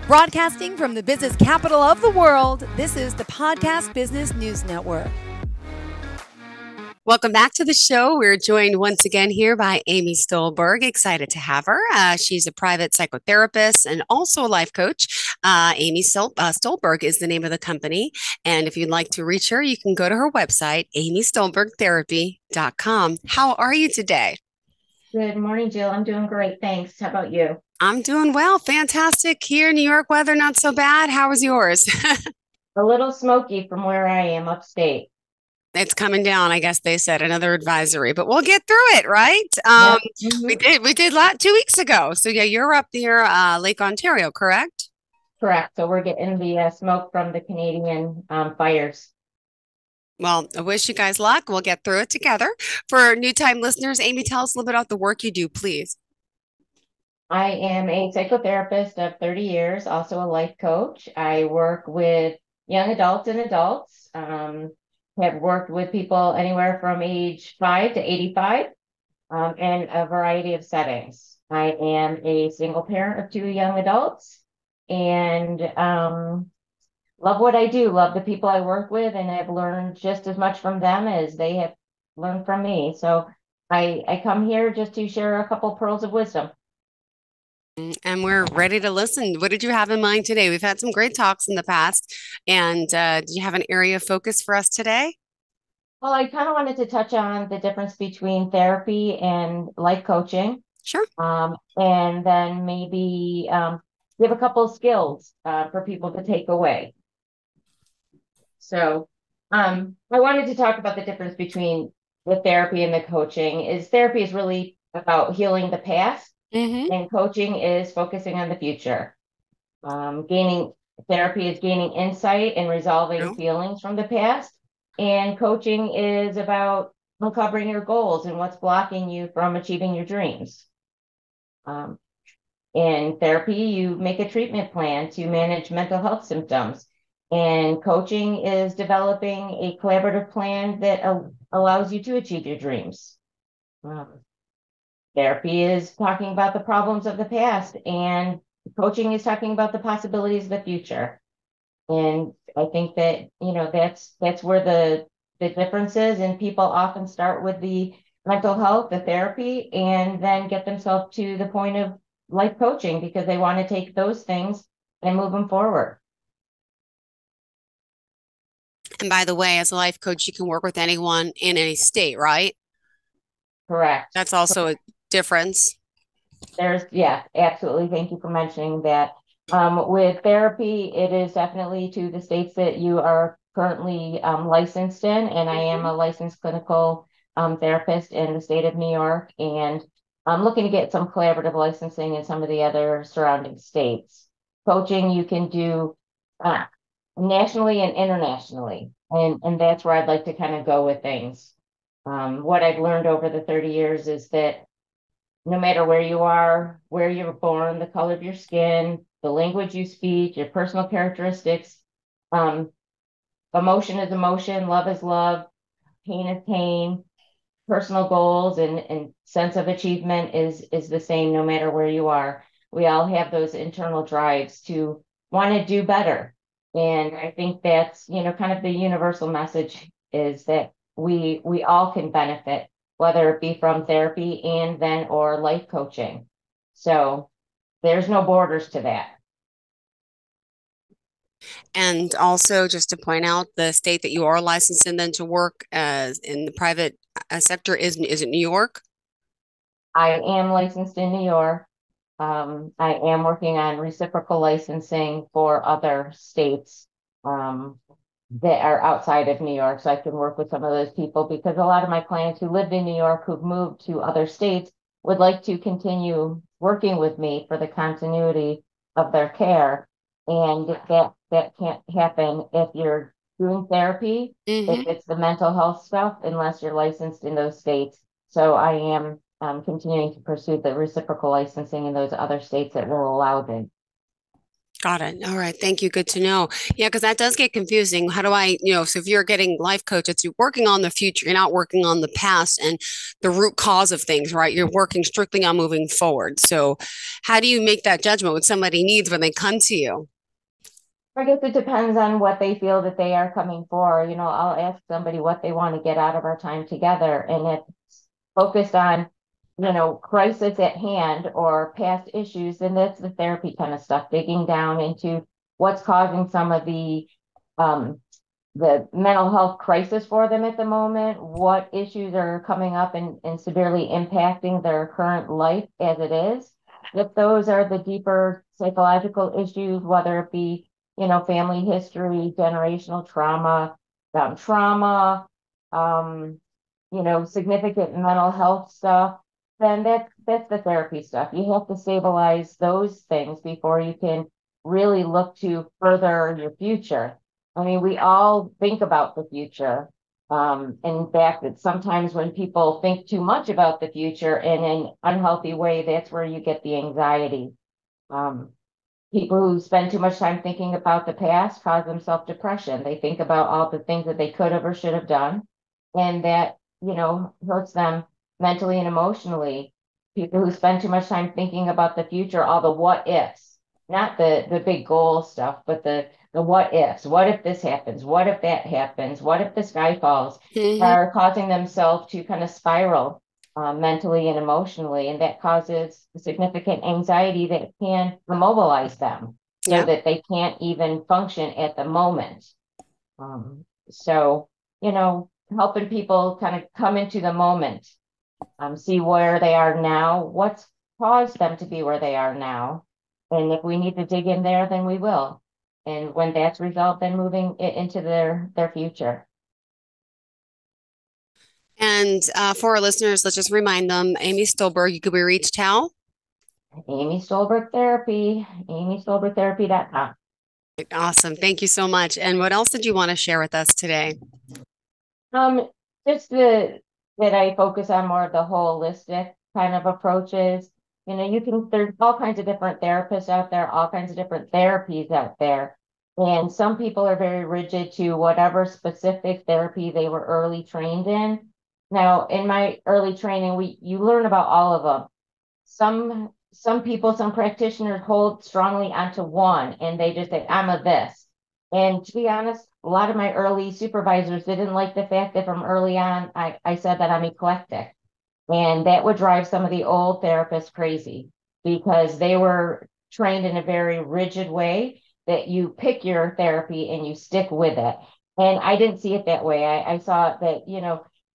Broadcasting from the business capital of the world, this is the Podcast Business News Network. Welcome back to the show. We're joined once again here by Amy Stolberg. Excited to have her. She's a private psychotherapist and also a life coach. Amy Stolberg is the name of the company. And if you'd like to reach her, you can go to her website, amystolbergtherapy.com. How are you today? Good morning, Jill. I'm doing great. Thanks. How about you? I'm doing well. Fantastic. Here in New York, weather not so bad. How was yours? A little smoky from where I am upstate. It's coming down, I guess they said, another advisory, but we'll get through it, right? Yep. We did 2 weeks ago. So yeah, you're up near Lake Ontario, correct? Correct. So we're getting the smoke from the Canadian fires. Well, I wish you guys luck. We'll get through it together. For new time listeners, Amy, tell us a little bit about the work you do, please. I am a psychotherapist of 30 years, also a life coach. I work with young adults and adults. Have worked with people anywhere from age 5 to 85 in a variety of settings. I am a single parent of 2 young adults and love what I do, love the people I work with, and I've learned just as much from them as they have learned from me. So I come here just to share a couple pearls of wisdom. And we're ready to listen. What did you have in mind today? We've had some great talks in the past. And do you have an area of focus for us today? Well, I kind of wanted to touch on the difference between therapy and life coaching. Sure. And then maybe give a couple of skills for people to take away. So I wanted to talk about the difference between the therapy and the coaching. Therapy is really about healing the past. Mm-hmm. And coaching is focusing on the future. Therapy is gaining insight and resolving feelings from the past. And coaching is about uncovering your goals and what's blocking you from achieving your dreams. In therapy, you make a treatment plan to manage mental health symptoms. And coaching is developing a collaborative plan that allows you to achieve your dreams. Therapy is talking about the problems of the past, and coaching is talking about the possibilities of the future. And I think that, that's where the difference is. And people often start with the mental health, the therapy, and then get themselves to the point of life coaching because they want to take those things and move them forward. And by the way, as a life coach, you can work with anyone in any state, right? Correct. That's also a difference. Yeah, absolutely. Thank you for mentioning that. With therapy, it is definitely to the states that you are currently licensed in, and I am a licensed clinical therapist in the state of New York, and I'm looking to get some collaborative licensing in some of the other surrounding states. Coaching you can do nationally and internationally, and that's where I'd like to kind of go with things. What I've learned over the 30 years is that no matter where you are, where you're born, the color of your skin, the language you speak, your personal characteristics, emotion is emotion, love is love, pain is pain, personal goals and sense of achievement is the same no matter where you are. We all have those internal drives to want to do better. And I think that's, kind of the universal message is that we all can benefit, whether it be from therapy or life coaching. So there's no borders to that. And also, just to point out, the state that you are licensed in then to work in the private sector is it New York? I am licensed in New York. I am working on reciprocal licensing for other states that are outside of New York, so I can work with some of those people because a lot of my clients who lived in New York who've moved to other states would like to continue working with me for the continuity of their care. And that can't happen if you're doing therapy, if it's the mental health stuff, unless you're licensed in those states. So I am continuing to pursue the reciprocal licensing in those other states that will allow them. Got it. All right. Thank you. Good to know. Yeah, because that does get confusing. How do I, so if you're getting life coach, it's you're working on the future, you're not working on the past and the root cause of things, right? You're working strictly on moving forward. So how do you make that judgment what somebody needs when they come to you? I guess it depends on what they feel that they are coming for. I'll ask somebody what they want to get out of our time together. And if it's focused on, crisis at hand or past issues, then that's the therapy kind of stuff, digging down into what's causing some of um, the mental health crisis for them at the moment, what issues are coming up and severely impacting their current life as it is. If those are the deeper psychological issues, whether it be, family history, generational trauma, um, significant mental health stuff, then that's the therapy stuff. You have to stabilize those things before you can really look to further your future. I mean, we all think about the future. In fact, it's sometimes when people think too much about the future in an unhealthy way, that's where you get the anxiety. Um, People who spend too much time thinking about the past cause themselves depression. They think about all the things that they could have or should have done, and that, hurts them mentally and emotionally. People who spend too much time thinking about the future, all the what ifs, not the big goal stuff, but the what ifs. What if this happens? What if that happens? What if the sky falls? Hmm. Are causing themselves to kind of spiral mentally and emotionally, and that causes significant anxiety that can immobilize them so Yeah. that they can't even function at the moment. So, helping people kind of come into the moment, see where they are now, what's caused them to be where they are now. And if we need to dig in there, then we will. And when that's resolved, then moving it into their future. And for our listeners, let's just remind them, Amy Stolberg, you could be reached how? Amy Stolberg Therapy, amystolbergtherapy.com. Awesome. Thank you so much. And what else did you want to share with us today? Um, just that I focus on more of the holistic kind of approaches. There's all kinds of different therapists out there, all kinds of different therapies out there. And some people are very rigid to whatever specific therapy they were early trained in. Now, in my early training, you learn about all of them. Some people, some practitioners hold strongly onto one and they just say, I'm a this. And to be honest, a lot of my early supervisors didn't like the fact that from early on, I said that I'm eclectic. And that would drive some of the old therapists crazy because they were trained in a very rigid way that you pick your therapy and you stick with it. And I didn't see it that way. I saw that,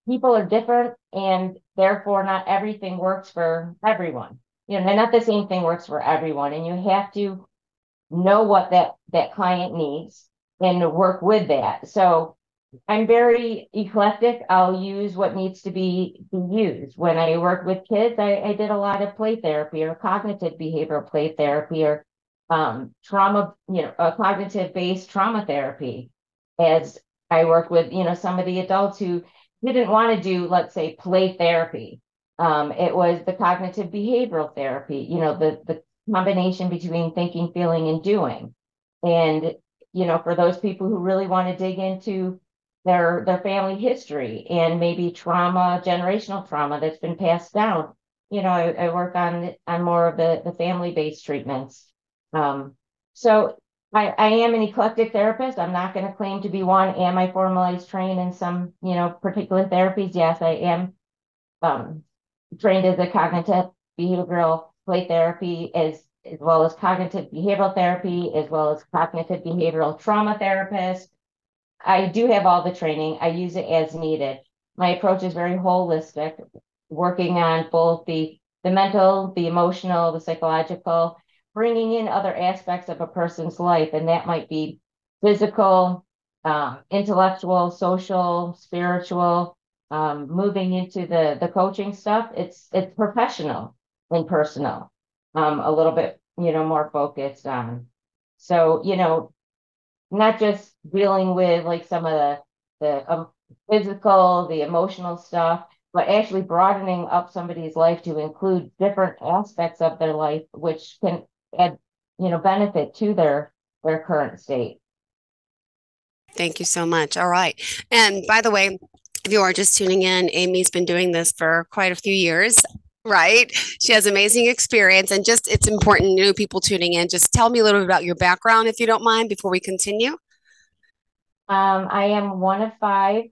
people are different and therefore not everything works for everyone. And not the same thing works for everyone. And you have to know what that client needs and work with that. So I'm very eclectic. I'll use what needs to be used. When I work with kids, I did a lot of play therapy or cognitive behavioral play therapy or trauma, cognitive based trauma therapy. As I work with, some of the adults who didn't want to do, let's say, play therapy. It was the cognitive behavioral therapy, the combination between thinking, feeling, and doing. And, for those people who really want to dig into their family history and maybe trauma, generational trauma that's been passed down. I work on more of the family-based treatments. So I am an eclectic therapist. I'm not going to claim to be one. Am I formalized trained in some, particular therapies? Yes, I am trained as a cognitive behavioral play therapy as well as cognitive behavioral therapy, as well as cognitive behavioral trauma therapist. I do have all the training. I use it as needed. My approach is very holistic, working on both the mental, the emotional, the psychological, bringing in other aspects of a person's life, and that might be physical, intellectual, social, spiritual. Moving into the coaching stuff, it's professional and personal, a little bit more focused on. So not just dealing with like some of the physical, the emotional stuff, but actually broadening up somebody's life to include different aspects of their life, which can add benefit to their current state. Thank you so much. All right. And by the way, if you are just tuning in, Amy's been doing this for quite a few years, right? She has amazing experience, and just it's important, new people tuning in. Just tell me a little bit about your background, if you don't mind, before we continue. I am one of five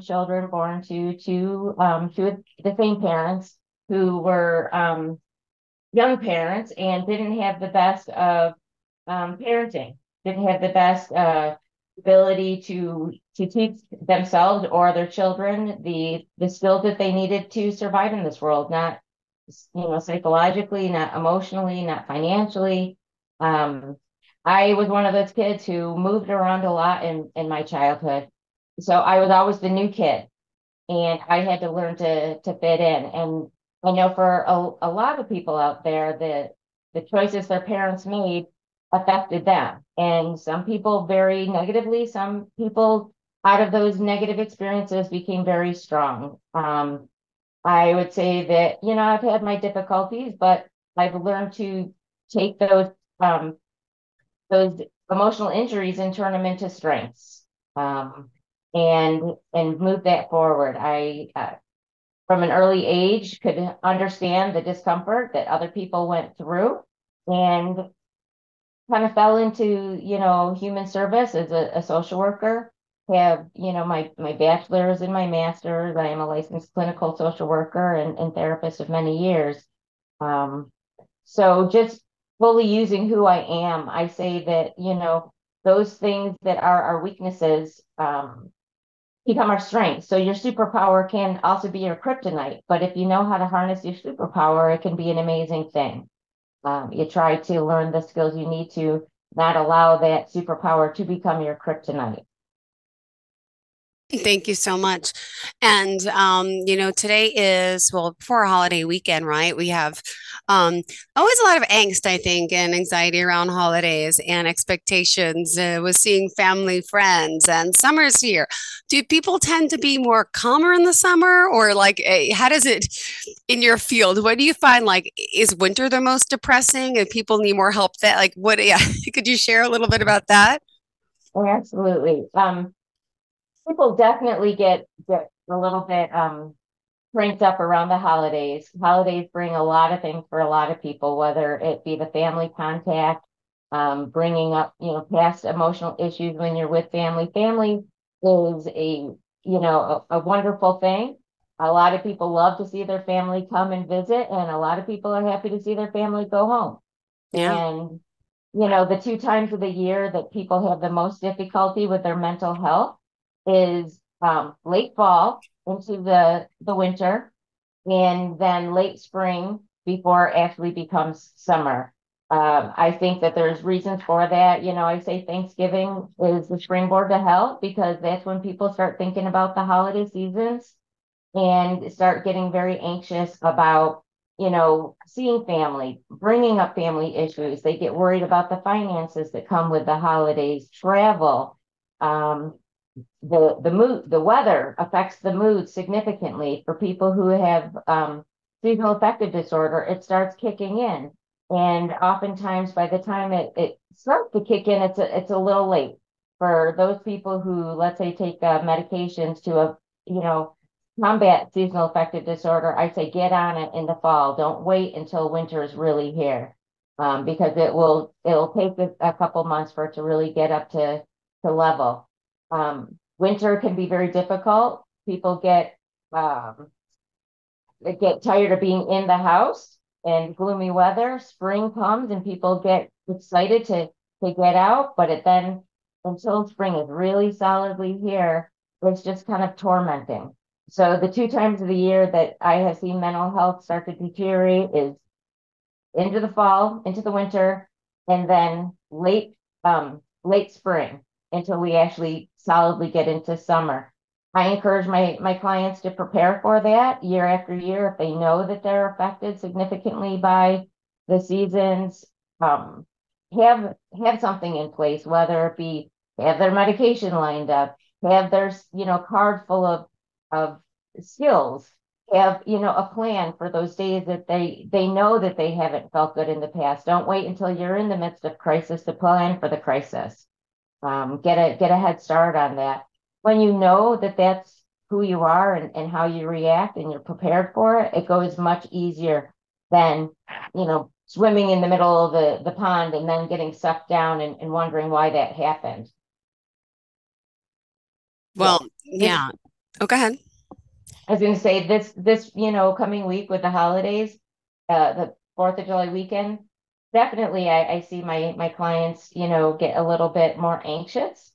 children born to two of the same parents who were young parents and didn't have the best of parenting, didn't have the best ability to teach themselves or their children the skills that they needed to survive in this world, not psychologically, not emotionally, not financially. I was one of those kids who moved around a lot in my childhood. So I was always the new kid, and I had to learn to fit in. And I know for a lot of people out there, the choices their parents made affected them. And some people very negatively, some people out of those negative experiences became very strong. I would say that, I've had my difficulties, but I've learned to take those emotional injuries and turn them into strengths, and move that forward. I from an early age could understand the discomfort that other people went through, and kind of fell into human service as a social worker. Have my bachelor's and my master's. I am a licensed clinical social worker and therapist of many years. So just fully using who I am, I say that, those things that are our weaknesses become our strengths. So your superpower can also be your kryptonite, but if you know how to harness your superpower, it can be an amazing thing. You try to learn the skills you need to not allow that superpower to become your kryptonite. Thank you so much. And, today is, well, before a holiday weekend, right? We have always a lot of angst, I think, and anxiety around holidays and expectations with seeing family, friends, and summer's here. Do people tend to be more calmer in the summer, or like, how does it in your field? What do you find? Like, is winter the most depressing and people need more help? That, like, what, yeah, could you share a little bit about that? Absolutely. People definitely get a little bit cranked up around the holidays. Holidays bring a lot of things for a lot of people, whether it be the family contact, bringing up, past emotional issues when you're with family. Family is a wonderful thing. A lot of people love to see their family come and visit, and a lot of people are happy to see their family go home. Yeah. And, the two times of the year that people have the most difficulty with their mental health is late fall into the winter, and then late spring before it actually becomes summer. I think that there's reasons for that. I say Thanksgiving is the springboard to hell, because that's when people start thinking about the holiday seasons and start getting very anxious about, seeing family, bringing up family issues. They get worried about the finances that come with the holidays, travel. The weather affects the mood significantly. For people who have seasonal affective disorder, it starts kicking in, and oftentimes by the time it starts to kick in, it's a little late. For those people who, let's say, take medications to combat seasonal affective disorder, I say get on it in the fall. Don't wait until winter is really here, because it'll take a couple months for it to really get up to level. Winter can be very difficult. People they get tired of being in the house and gloomy weather. Spring comes and people get excited to get out, but then until spring is really solidly here, it's just kind of tormenting. So the two times of the year that I have seen mental health start to deteriorate is into the fall, into the winter, and then late spring until we actually solidly get into summer. I encourage my clients to prepare for that year after year. If they know that they're affected significantly by the seasons, have something in place, whether it be have their medication lined up, have their card full of skills have, a plan for those days that they know that they haven't felt good in the past. Don't wait until you're in the midst of crisis to plan for the crisis. Get a head start on that. When you know that that's who you are and how you react and you're prepared for it, it goes much easier than, swimming in the middle of the pond and then getting sucked down and wondering why that happened. Well, So this, yeah. Oh, go ahead. I was going to say this, coming week with the holidays, the 4th of July weekend, definitely I see my clients, get a little bit more anxious.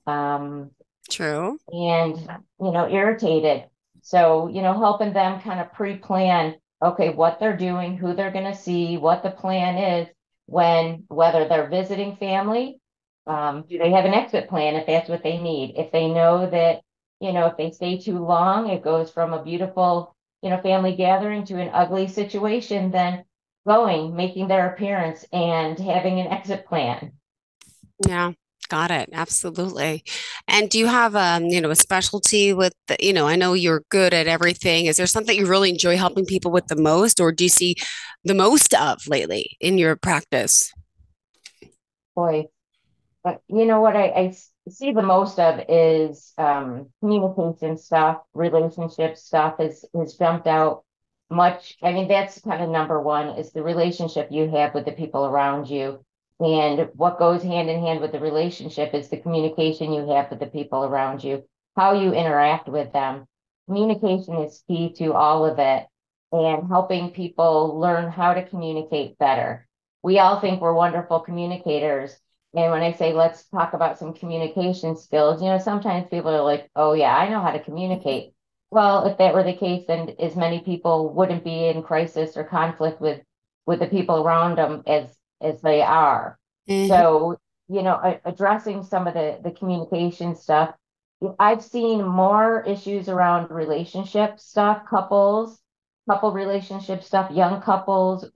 True. And irritated. So helping them kind of pre-plan, okay, what they're doing, who they're going to see, what the plan is, whether they're visiting family, do they have an exit plan if that's what they need? If they know that if they stay too long, it goes from a beautiful family gathering to an ugly situation, then making their appearance and having an exit plan. Yeah, got it. Absolutely. And do you have a specialty with I know you're good at everything. Is there something you really enjoy helping people with the most, or do you see the most of lately in your practice? Boy, but what I see the most of is communication stuff, relationship stuff has jumped out much. I mean, that's kind of number one is the relationship you have with the people around you. And what goes hand in hand with the relationship is the communication you have with the people around you, how you interact with them. Communication is key to all of it and helping people learn how to communicate better. We all think we're wonderful communicators, and when I say, let's talk about some communication skills, sometimes people are like, oh, yeah, I know how to communicate. Well, if that were the case, then as many people wouldn't be in crisis or conflict with the people around them as they are. Hmm. So, addressing some of the communication stuff, I've seen more issues around relationship stuff, couple relationship stuff, young couples,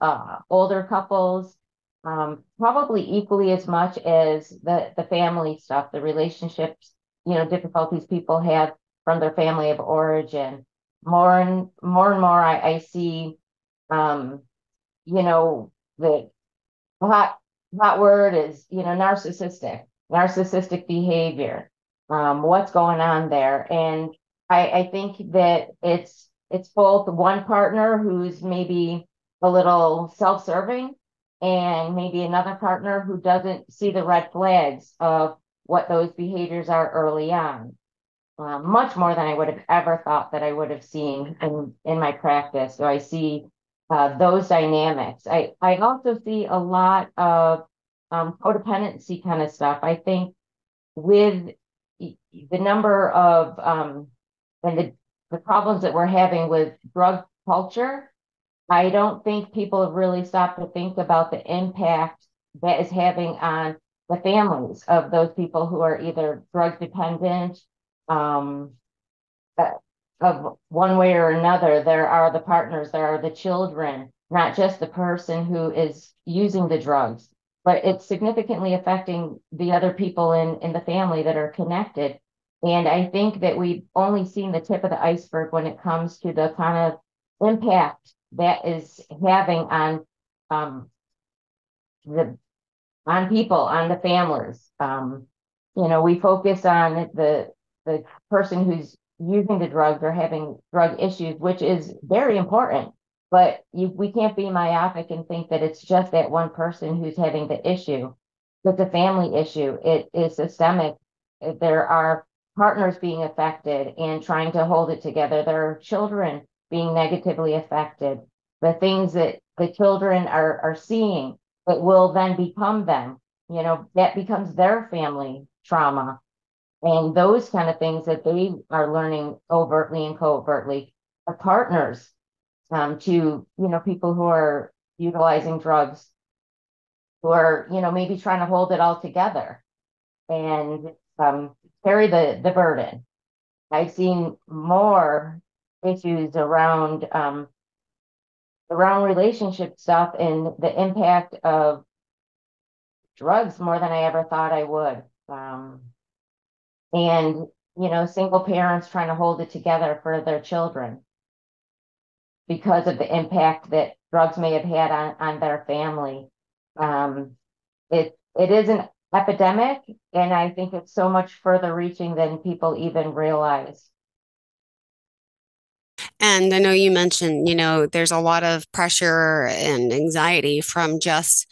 older couples, probably equally as much as the family stuff, the relationships, difficulties people have from their family of origin. More and more, I see, um, the hot hot word is, narcissistic behavior. What's going on there? And I think that it's both one partner who's maybe a little self-serving and maybe another partner who doesn't see the red flags of what those behaviors are early on. Much more than I would have ever thought that I would have seen in my practice. So I see those dynamics. I also see a lot of codependency kind of stuff. I think with the number of and the problems that we're having with drug culture, I don't think people have really stopped to think about the impact that is having on the families of those people who are either drug dependent, um, uh, of one way or another. There are the partners, there are the children, not just the person who is using the drugs, but it's significantly affecting the other people in the family that are connected. And I think that we've only seen the tip of the iceberg when it comes to the kind of impact that is having um, the people, on the families. We focus on the person who's using the drugs or having drug issues, which is very important. But we can't be myopic and think that it's just that one person who's having the issue. It's a family issue. It is systemic. There are partners being affected and trying to hold it together. There are children being negatively affected. The things that the children are seeing that will then become them, that becomes their family trauma. And those kind of things that they are learning overtly and covertly are partners to, people who are utilizing drugs, who are, maybe trying to hold it all together and carry the burden. I've seen more issues around relationship stuff and the impact of drugs more than I ever thought I would. And single parents trying to hold it together for their children. because of the impact that drugs may have had on their family. It is an epidemic, and I think it's so much further reaching than people even realize. And I know you mentioned, there's a lot of pressure and anxiety from just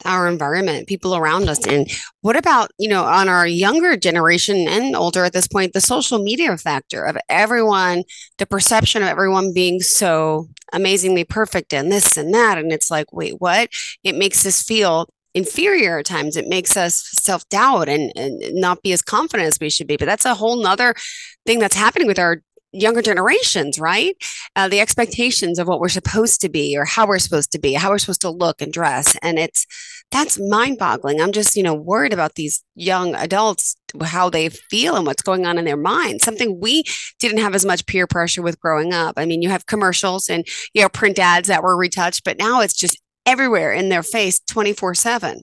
our environment, people around us. And what about, on our younger generation and older at this point, the social media factor of everyone, the perception of everyone being so amazingly perfect and this and that. And it's like, wait, what? It makes us feel inferior at times. It makes us self-doubt and not be as confident as we should be. But that's a whole nother thing that's happening with our younger generations, right? The expectations of what we're supposed to be or how we're supposed to be, how we're supposed to look and dress. And that's mind boggling. I'm just, worried about these young adults, how they feel and what's going on in their mind. Something we didn't have as much peer pressure with growing up. I mean, you have commercials and, print ads that were retouched, but now it's just everywhere in their face 24/7.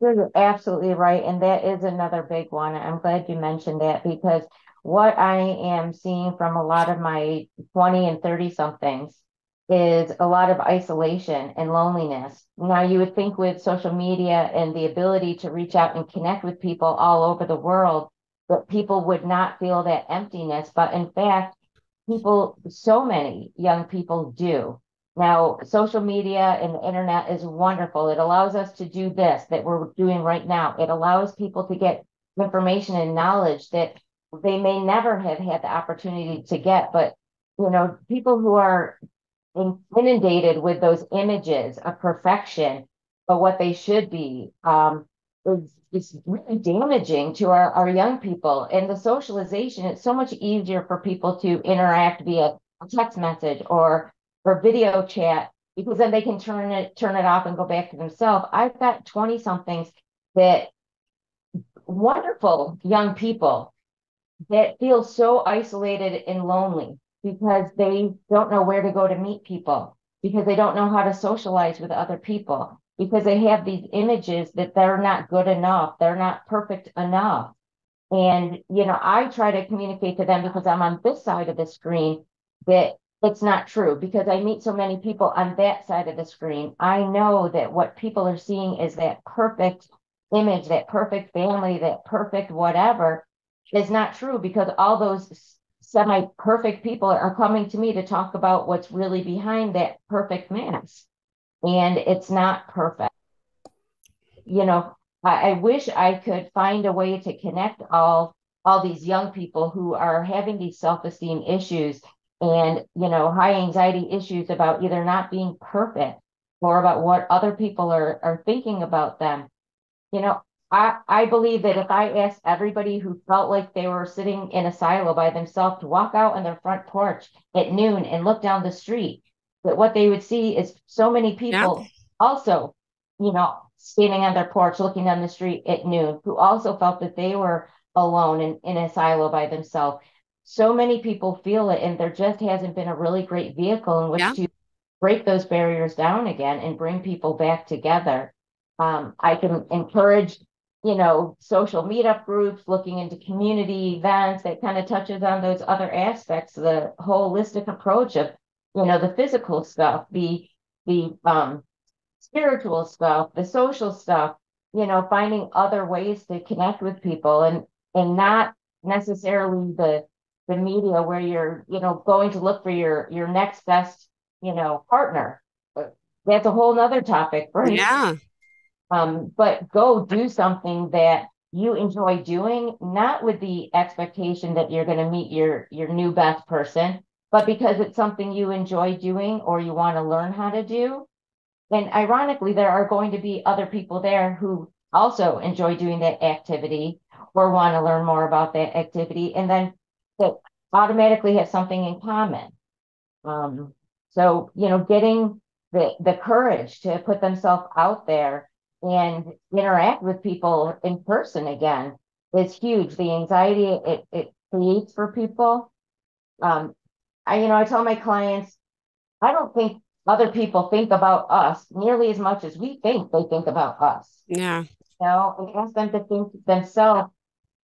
You're absolutely right. And that is another big one. I'm glad you mentioned that, because what I am seeing from a lot of my 20 and 30 somethings is a lot of isolation and loneliness. Now, you would think with social media and the ability to reach out and connect with people all over the world, that people would not feel that emptiness. But in fact, so many young people do. Now, social media and the internet is wonderful. It allows us to do this that we're doing right now. It allows people to get information and knowledge that they may never have had the opportunity to get. But, people who are inundated with those images of perfection of what they should be, is really damaging to our young people. And the socialization, it's so much easier for people to interact via a text message or video chat, because then they can turn it off and go back to themselves. I've got 20 somethings that wonderful young people that feel so isolated and lonely because they don't know where to go to meet people, because they don't know how to socialize with other people, because they have these images that they're not good enough, they're not perfect enough. And, I try to communicate to them, because I'm on this side of the screen, that it's not true, because I meet so many people on that side of the screen. I know that what people are seeing is that perfect image, that perfect family, that perfect whatever is not true, because all those semi-perfect people are coming to me to talk about what's really behind that perfect mask. And it's not perfect. I wish I could find a way to connect all these young people who are having these self-esteem issues and, high anxiety issues about either not being perfect or about what other people are thinking about them. I believe that if I asked everybody who felt like they were sitting in a silo by themselves to walk out on their front porch at noon and look down the street, that what they would see is so many people also, standing on their porch looking down the street at noon, who also felt that they were alone in a silo by themselves. So many people feel it, and there just hasn't been a really great vehicle in which to break those barriers down again and bring people back together. I can encourage, social meetup groups, looking into community events that kind of touches on those other aspects, the holistic approach of, the physical stuff, the spiritual stuff, the social stuff, finding other ways to connect with people, and not necessarily the media where you're, going to look for your next best, partner. That's a whole nother topic, right? Yeah. But go do something that you enjoy doing, not with the expectation that you're going to meet your new best person, but because it's something you enjoy doing or you want to learn how to do. And ironically, there are going to be other people there who also enjoy doing that activity or want to learn more about that activity, and then that automatically have something in common. So, getting the courage to put themselves out there and interact with people in person again is huge. The anxiety it creates for people. I tell my clients, I don't think other people think about us nearly as much as we think they think about us. Yeah. And ask them to think themselves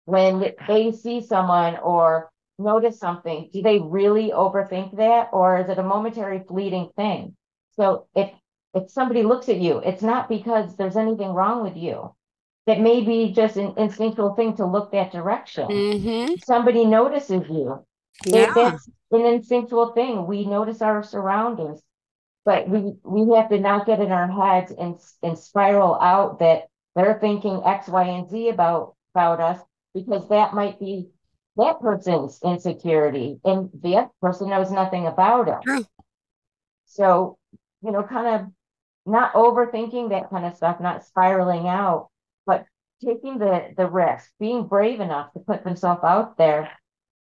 when they see someone or notice something, do they really overthink that, or is it a momentary fleeting thing? So if somebody looks at you, it's not because there's anything wrong with you. That may be just an instinctual thing to look that direction. Mm-hmm. Somebody notices you. Yeah. That's an instinctual thing. We notice our surroundings, but we have to not get in our heads and spiral out that they're thinking X, Y, and Z about us, because that might be that person's insecurity, and the other person knows nothing about it. True. So, kind of not overthinking that kind of stuff, not spiraling out, but taking the risk, being brave enough to put themselves out there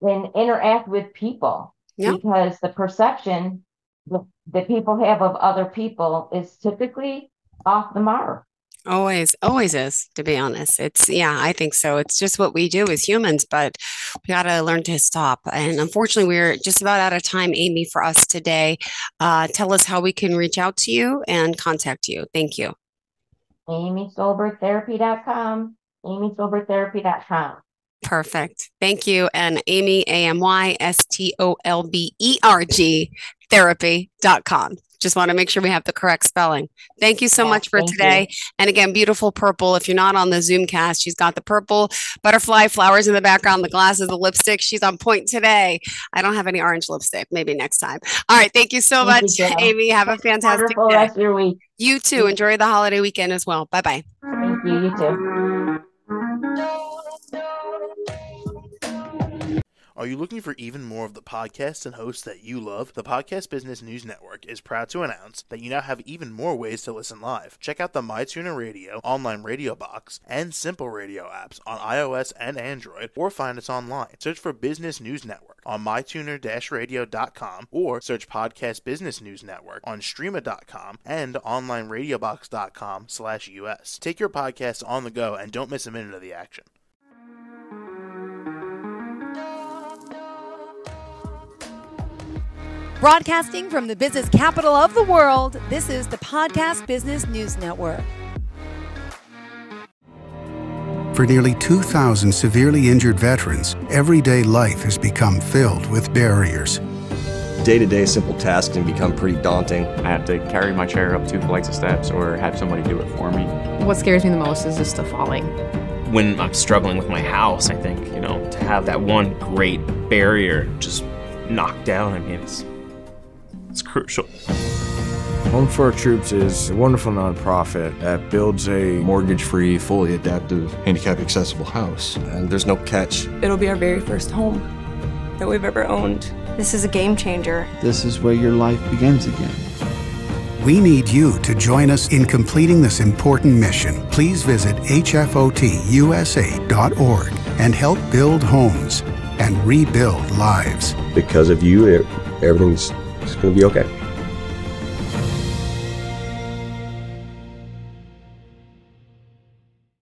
and interact with people. Yep. Because the perception that people have of other people is typically off the mark. Always is, to be honest. I think so. It's just what we do as humans, but we got to learn to stop. And unfortunately, we're just about out of time, Amy, for us today. Tell us how we can reach out to you and contact you. Thank you. AmyStolbergTherapy.com, AmyStolbergTherapy.com. Perfect. Thank you. And Amy, AmyStolberg therapy.com. Just want to make sure we have the correct spelling. Thank you so much for today. And again, beautiful purple. If you're not on the Zoomcast, she's got the purple butterfly flowers in the background, the glasses, the lipstick. She's on point today. I don't have any orange lipstick. Maybe next time. All right. Thank you so much, Amy. Have a fantastic day. Rest of your week. You too. Enjoy the holiday weekend as well. Bye-bye. Thank you. You too. Are you looking for even more of the podcasts and hosts that you love? The Podcast Business News Network is proud to announce that you now have even more ways to listen live. Check out the MyTuner Radio, online radio box, and Simple Radio apps on iOS and Android, or find us online. Search for Business News Network on mytuner-radio.com, or search Podcast Business News Network on streama.com and onlineradiobox.com/US. Take your podcast on the go and don't miss a minute of the action. Broadcasting from the business capital of the world, this is the Podcast Business News Network. For nearly 2,000 severely injured veterans, everyday life has become filled with barriers. Day-to-day simple tasks can become pretty daunting. I have to carry my chair up 2 flights of steps or have somebody do it for me. What scares me the most is just the falling. When I'm struggling with my house, I think, to have that one great barrier just knocked down, it's crucial. Home for Our Troops is a wonderful nonprofit that builds a mortgage-free, fully adaptive, handicap-accessible house. And there's no catch. It'll be our very first home that we've ever owned. This is a game changer. This is where your life begins again. We need you to join us in completing this important mission. Please visit hfotusa.org and help build homes and rebuild lives. Because of you, everything's going to be okay.